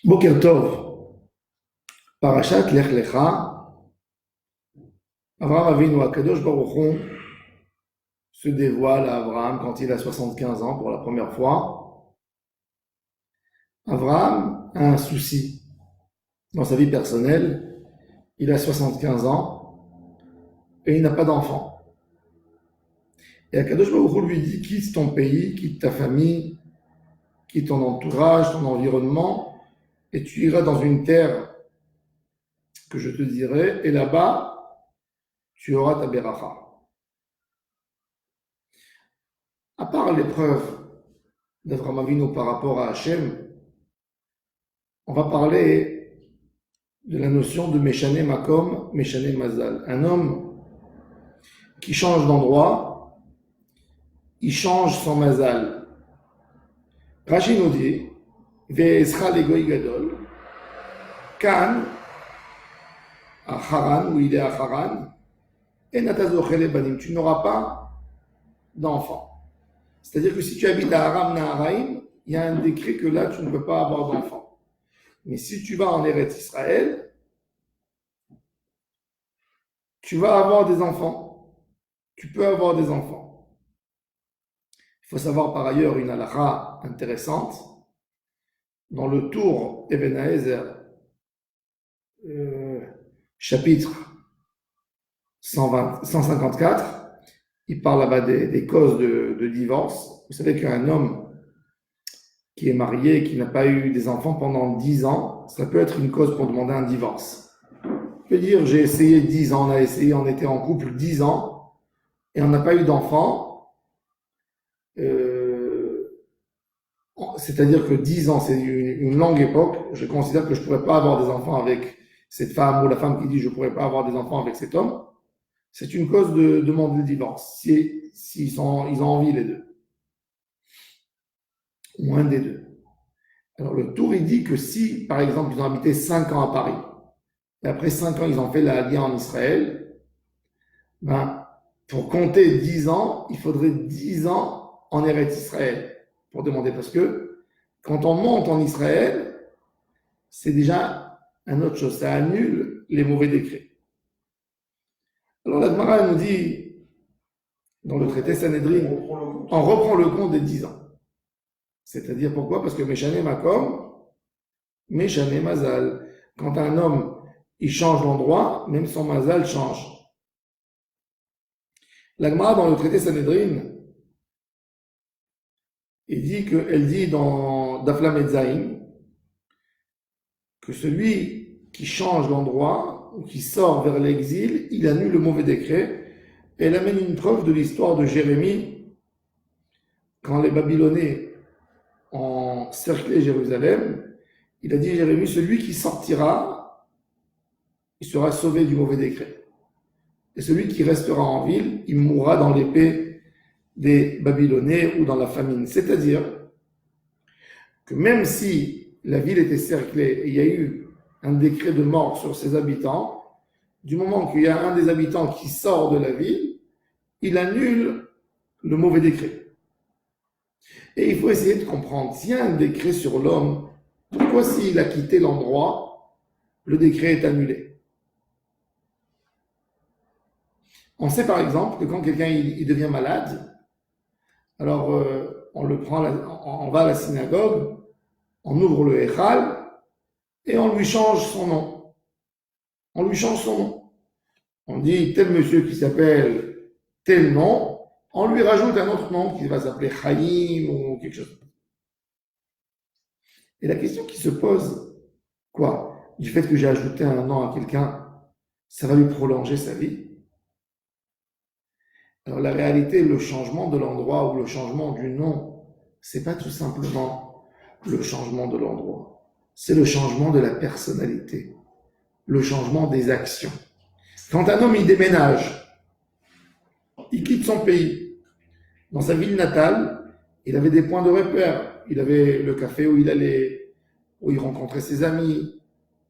Boker Tov, Parashat Lech Lecha, Avraham Avinu, Akadosh Baruch Hu, se dévoile à Abraham quand il a 75 ans pour la première fois. Abraham a un souci dans sa vie personnelle. Il a 75 ans et il n'a pas d'enfant. Et Akadosh Baruch Hu lui dit, quitte ton pays, quitte ta famille, quitte ton entourage, ton environnement, et tu iras dans une terre que je te dirai, et là-bas, tu auras ta beracha. À part l'épreuve d'Avraham Avinu par rapport à Hachem, on va parler de la notion de Meshane Makom, Meshane Mazal. Un homme qui change d'endroit, il change son Mazal. Rashi nous dit, Ve'escha legoy gadol, Kan, à Haran, où il est à Haran, et Natazochele banim, tu n'auras pas d'enfant. C'est-à-dire que si tu habites à Aram Naharaim, il y a un décret que là, tu ne peux pas avoir d'enfant. Mais si tu vas en Eretz Israël, tu vas avoir des enfants. Tu peux avoir des enfants. Il faut savoir par ailleurs une halakha intéressante. Dans le Tour Eben Haezer, chapitre 154, il parle là-bas des causes de divorce. Vous savez qu'un homme qui est marié, qui n'a pas eu des enfants pendant 10 ans, ça peut être une cause pour demander un divorce. Je veux dire, j'ai essayé 10 ans, on était en couple 10 ans, et on n'a pas eu d'enfants. C'est-à-dire que 10 ans, c'est une longue époque. Je considère que je ne pourrais pas avoir des enfants avec cette femme, ou la femme qui dit je ne pourrais pas avoir des enfants avec cet homme. C'est une cause de demander le divorce, ils ont envie les deux. Ou un des deux. Alors le Tour, il dit que si, par exemple, ils ont habité 5 ans à Paris, et après 5 ans, ils ont fait la Aliyah en Israël, ben, pour compter 10 ans, il faudrait 10 ans en Eretz Israël pour demander. Parce que quand on monte en Israël, c'est déjà une autre chose. Ça annule les mauvais décrets. Alors la Gemara nous dit, dans le traité Sanhedrin, on reprend le compte des 10 ans. C'est-à-dire pourquoi? Parce que Meshane Makom, Meshane Mazal. Quand un homme, il change d'endroit, même son Mazal change. La Gemara, dans le traité Sanhedrin, elle dit dans Daflam Etzaïm que celui qui change d'endroit ou qui sort vers l'exil, il annule le mauvais décret. Et elle amène une preuve de l'histoire de Jérémie quand les Babylonais ont cerclé Jérusalem. Il a dit Jérémie, celui qui sortira, il sera sauvé du mauvais décret. Et celui qui restera en ville, il mourra dans l'épée des Babylonais ou dans la famine. C'est-à-dire que même si la ville était cerclée et il y a eu un décret de mort sur ses habitants, du moment qu'il y a un des habitants qui sort de la ville, il annule le mauvais décret. Et il faut essayer de comprendre, s'il y a un décret sur l'homme, pourquoi s'il a quitté l'endroit, le décret est annulé? On sait par exemple que quand quelqu'un il devient malade, alors on va à la synagogue, on ouvre le Echal et on lui change son nom. On lui change son nom. On dit tel monsieur qui s'appelle tel nom, on lui rajoute un autre nom qui va s'appeler Chaim ou quelque chose. Et la question qui se pose, quoi? Du fait que j'ai ajouté un nom à quelqu'un, ça va lui prolonger sa vie? Alors la réalité, le changement de l'endroit ou le changement du nom, c'est pas tout simplement le changement de l'endroit. C'est le changement de la personnalité, le changement des actions. Quand un homme il déménage, il quitte son pays. Dans sa ville natale, il avait des points de repère. Il avait le café où il allait, où il rencontrait ses amis,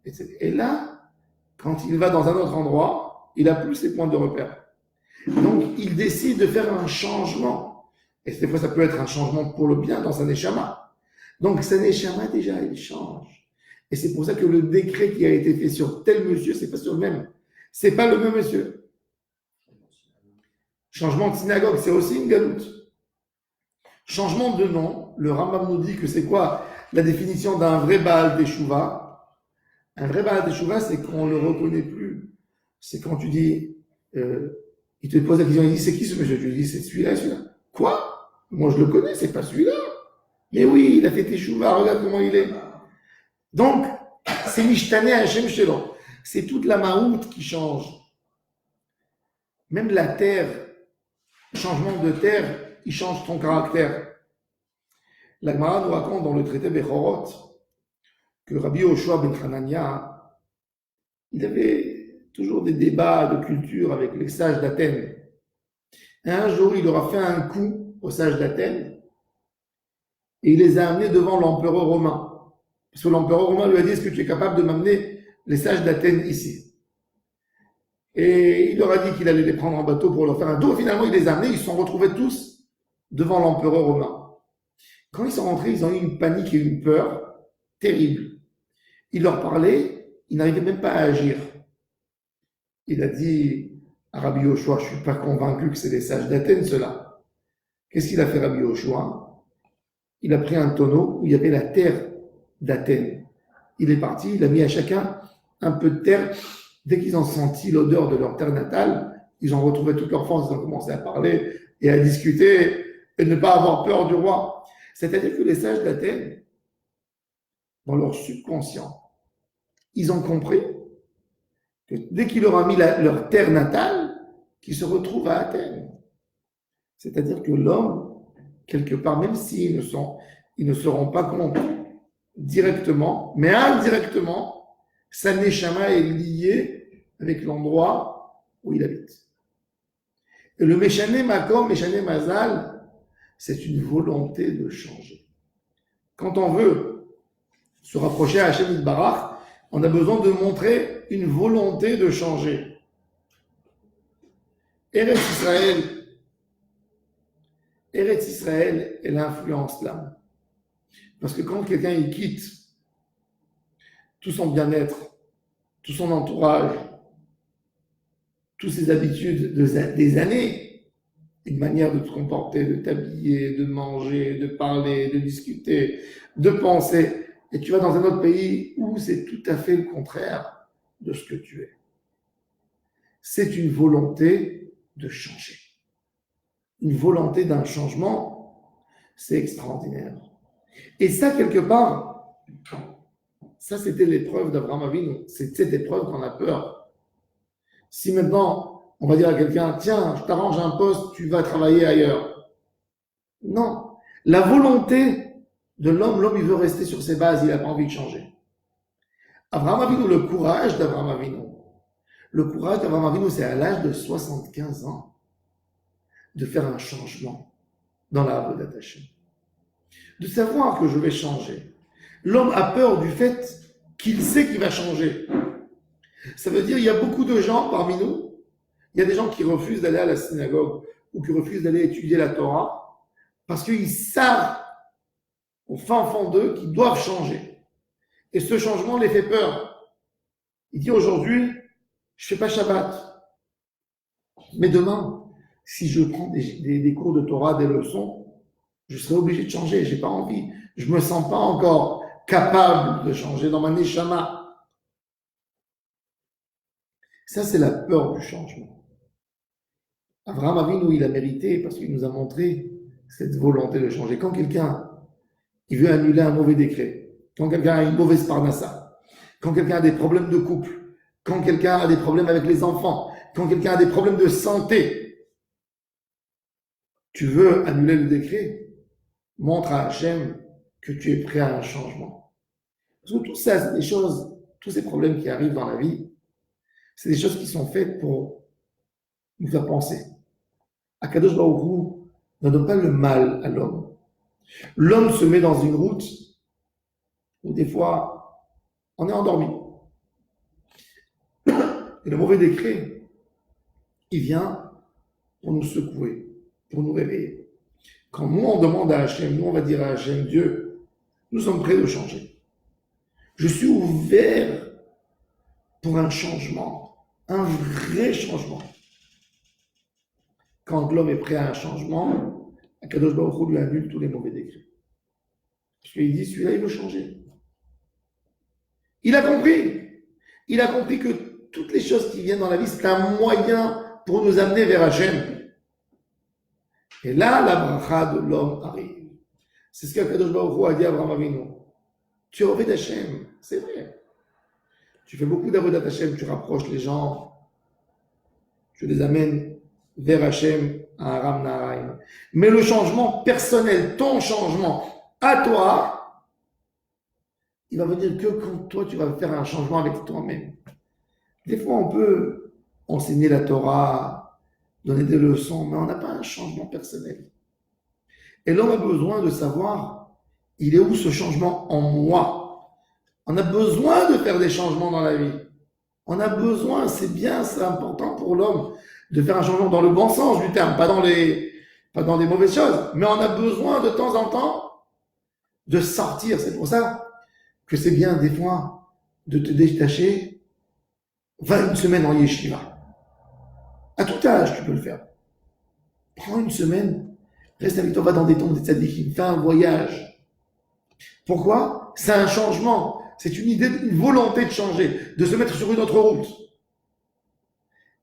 etc. Et là, quand il va dans un autre endroit, il n'a plus ses points de repère. Donc, il décide de faire un changement. Et des fois, ça peut être un changement pour le bien dans sa neshama. Donc, sa neshama, déjà, il change. Et c'est pour ça que le décret qui a été fait sur tel monsieur, c'est pas sur le même. C'est pas le même monsieur. Changement de synagogue, c'est aussi une galoute. Changement de nom, le Rambam nous dit que c'est quoi la définition d'un vrai Baal Teshuva. Un vrai Baal Teshuva, c'est qu'on ne le reconnaît plus. C'est quand tu dis, il te pose la question, il dit, c'est qui ce monsieur? Tu lui dis, c'est celui-là, celui-là. Quoi? Moi, je le connais, c'est pas celui-là. Mais oui, il a fait Teshuva, regarde comment il est. Donc, c'est Mishtane Hashem Shelo. C'est toute la maout qui change. Même la terre, changement de terre, il change ton caractère. La Gemara nous raconte dans le traité Bechorot que Rabbi Yoshua ben Hanania, il avait toujours des débats de culture avec les sages d'Athènes. Et un jour, il leur a fait un coup aux sages d'Athènes et il les a amenés devant l'empereur romain. Parce que l'empereur romain lui a dit, est-ce que tu es capable de m'amener les sages d'Athènes ici? Et il leur a dit qu'il allait les prendre en bateau pour leur faire un tour. Finalement, il les a amenés, ils se sont retrouvés tous devant l'empereur romain. Quand ils sont rentrés, ils ont eu une panique et une peur terrible. Il leur parlait, ils n'arrivaient même pas à agir. Il a dit à Rabbi Yoshua, je ne suis pas convaincu que c'est les sages d'Athènes, ceux-là. Qu'est-ce qu'il a fait, Rabbi Yoshua? Il a pris un tonneau où il y avait la terre d'Athènes. Il est parti, il a mis à chacun un peu de terre. Dès qu'ils ont senti l'odeur de leur terre natale, ils ont retrouvé toute leur force, ils ont commencé à parler et à discuter et ne pas avoir peur du roi. C'est-à-dire que les sages d'Athènes, dans leur subconscient, ils ont compris que dès qu'il leur a mis leur terre natale, qu'ils se retrouvent à Athènes. C'est-à-dire que l'homme, quelque part, même s'ils ne se rendent pas compte directement, mais indirectement, sa neshama est liée avec l'endroit où il habite. Et le Meshane Makom, Meshane Mazal, c'est une volonté de changer. Quand on veut se rapprocher à Hashem Yitbarach, on a besoin de montrer une volonté de changer. Eretz Israël, elle influence l'âme. Parce que quand quelqu'un il quitte tout son bien-être, tout son entourage, toutes ses habitudes des années, une manière de te comporter, de t'habiller, de manger, de parler, de discuter, de penser, et tu vas dans un autre pays où c'est tout à fait le contraire de ce que tu es. C'est une volonté de changer. Une volonté d'un changement, c'est extraordinaire. Et ça, quelque part, ça c'était l'épreuve d'Abraham Avinu. C'est cette épreuve qu'on a peur. Si maintenant, on va dire à quelqu'un, tiens, je t'arrange un poste, tu vas travailler ailleurs. Non. La volonté de l'homme, il veut rester sur ses bases, il n'a pas envie de changer. Abraham Avinu, le courage d'Abraham Avinu. Le courage d'Abraham Avinu, c'est à l'âge de 75 ans de faire un changement dans l'arbre d'attaché. De savoir que je vais changer. L'homme a peur du fait qu'il sait qu'il va changer. Ça veut dire qu'il y a beaucoup de gens parmi nous, il y a des gens qui refusent d'aller à la synagogue ou qui refusent d'aller étudier la Torah parce qu'ils savent au fin fond d'eux qu'ils doivent changer. Et ce changement les fait peur. Il dit aujourd'hui, je fais pas Shabbat. Mais demain, si je prends des cours de Torah, des leçons, je serai obligé de changer. J'ai pas envie. Je me sens pas encore capable de changer dans ma neshama. Ça, c'est la peur du changement. Abraham Avinu, il a mérité parce qu'il nous a montré cette volonté de changer. Quand quelqu'un il veut annuler un mauvais décret, quand quelqu'un a une mauvaise parnassa, quand quelqu'un a des problèmes de couple, quand quelqu'un a des problèmes avec les enfants, quand quelqu'un a des problèmes de santé, tu veux annuler le décret, montre à Hachem que tu es prêt à un changement. Parce que tout ça, c'est des choses, tous ces problèmes qui arrivent dans la vie, c'est des choses qui sont faites pour nous faire penser. Akadosh Baruch Hu ne donne pas le mal à l'homme. L'homme se met dans une route où des fois, on est endormi. Et le mauvais décret, il vient pour nous secouer, pour nous réveiller. Quand nous, on demande à Hachem, nous, on va dire à Hachem, Dieu, nous sommes prêts de changer. Je suis ouvert pour un changement, un vrai changement. Quand l'homme est prêt à un changement, Akadosh Baruch Hu lui annule tous les mauvais décrets. Parce qu'il dit, celui-là, il veut changer. Il a compris. Il a compris que toutes les choses qui viennent dans la vie, c'est un moyen pour nous amener vers Hachem. Et là, la bracha de l'homme arrive. C'est ce qu'Akadosh Baruch Hu a dit à Abraham Avinu. Tu es au d'Hachem, c'est vrai. Tu fais beaucoup d'avodat Hachem, tu rapproches les gens, tu les amènes vers Hachem, à Aram Naharaim. Mais le changement personnel, ton changement à toi, il va venir que quand toi, tu vas faire un changement avec toi-même. Des fois, on peut enseigner la Torah, donner des leçons, mais on n'a pas un changement personnel. Et l'homme a besoin de savoir, il est où ce changement en moi? On a besoin de faire des changements dans la vie. On a besoin, c'est bien, c'est important pour l'homme de faire un changement dans le bon sens du terme, pas dans des mauvaises choses. Mais on a besoin de temps en temps de sortir. C'est pour ça que c'est bien des fois de te détacher. Va une semaine en yeshiva. À tout âge, tu peux le faire. Prends une semaine, reste avec toi, va dans des tombes des tzadikim, fais un voyage. Pourquoi? C'est un changement. C'est une idée, une volonté de changer, de se mettre sur une autre route.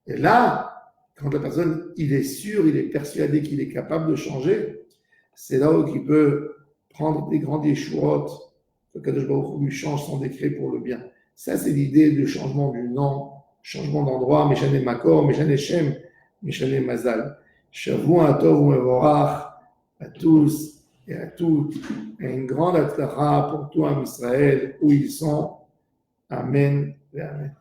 Et là, quand la personne, il est sûr, il est persuadé qu'il est capable de changer, c'est là où il peut prendre des grandes échourottes, que Kadosh Baruch Hu lui change son décret pour le bien. Ça, c'est l'idée de changement du nom, changement d'endroit, Meshane Makor, Meshane Shem, Meshane Mazal. Shavua Tov Umevorach à tous et à toutes, et une grande atzlacha pour tout en Israël où ils sont. Amen et Amen.